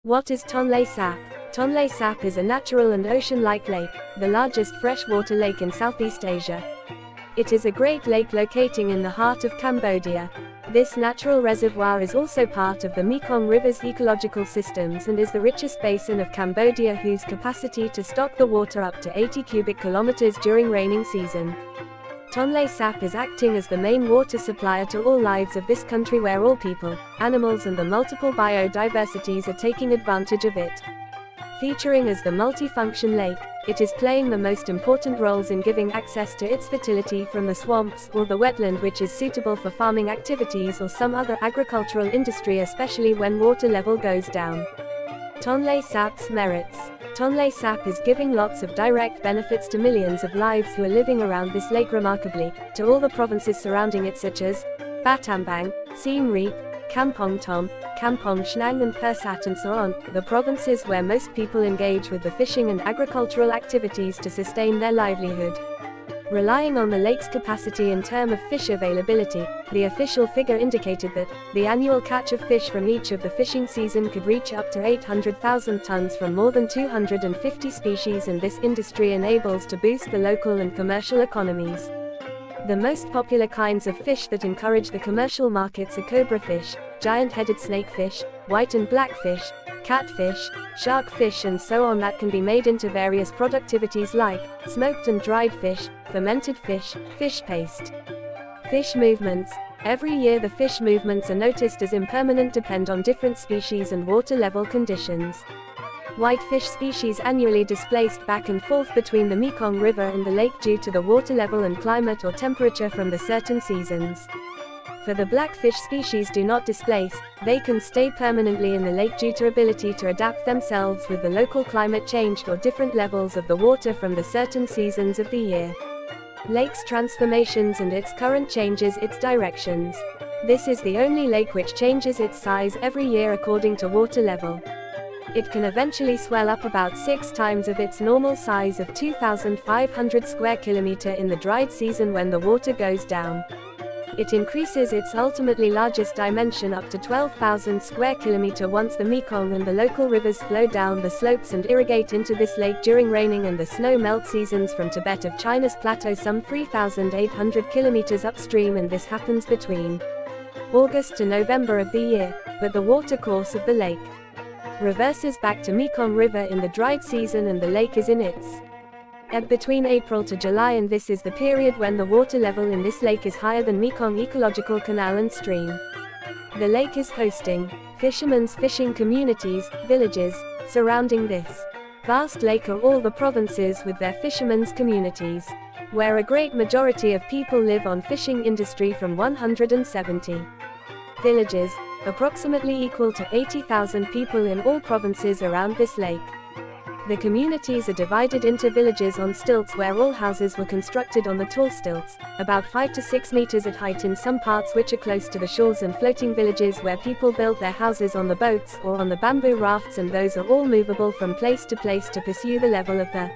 What is Tonle Sap? Tonle Sap is a natural and ocean-like lake, the largest freshwater lake in Southeast Asia. It is a great lake locating in the heart of Cambodia. This natural reservoir is also part of the Mekong River's ecological systems and is the richest basin of Cambodia, whose capacity to stock the water up to 80 cubic kilometers during raining season. Tonle Sap is acting as the main water supplier to all lives of this country, where all people, animals and the multiple biodiversities are taking advantage of it. Featuring as the multifunction lake, it is playing the most important roles in giving access to its fertility from the swamps or the wetland, which is suitable for farming activities or some other agricultural industry, especially when water level goes down. Tonle Sap's merits. Tonle Sap is giving lots of direct benefits to millions of lives who are living around this lake, remarkably, to all the provinces surrounding it such as Battambang, Siem Reap, Kampong Thom, Kampong Shnang and Persat, and so on, the provinces where most people engage with the fishing and agricultural activities to sustain their livelihood. Relying on the lake's capacity in terms of fish availability, the official figure indicated that the annual catch of fish from each of the fishing season could reach up to 800,000 tons from more than 250 species, and this industry enables to boost the local and commercial economies. The most popular kinds of fish that encourage the commercial markets are cobra fish, giant-headed snakefish, white and black fish, catfish, shark fish and so on, that can be made into various productivities like smoked and dried fish, fermented fish, fish paste. Fish movements. Every year the fish movements are noticed as impermanent, depend on different species and water level conditions. Whitefish species annually displaced back and forth between the Mekong River and the lake due to the water level and climate or temperature from the certain seasons. For the blackfish species do not displace, they can stay permanently in the lake due to ability to adapt themselves with the local climate change or different levels of the water from the certain seasons of the year. Lake's transformations and its current changes its directions. This is the only lake which changes its size every year according to water level. It can eventually swell up about 6 times of its normal size of 2,500 square kilometer in the dried season when the water goes down. It increases its ultimately largest dimension up to 12,000 square kilometer once the Mekong and the local rivers flow down the slopes and irrigate into this lake during raining and the snow melt seasons from Tibet of China's plateau some 3,800 kilometers upstream, and this happens between August to November of the year, but the water course of the lake reverses back to Mekong River in the dried season and the lake is in its ebb between April to July, and this is the period when the water level in this lake is higher than Mekong ecological canal and stream. The lake is hosting fishermen's fishing communities, villages, surrounding this vast lake are all the provinces with their fishermen's communities, where a great majority of people live on fishing industry from 170 villages, approximately equal to 80,000 people in all provinces around this lake. The communities are divided into villages on stilts where all houses were constructed on the tall stilts, about 5 to 6 meters at height in some parts which are close to the shores, and floating villages where people build their houses on the boats or on the bamboo rafts, and those are all movable from place to place to pursue the level of the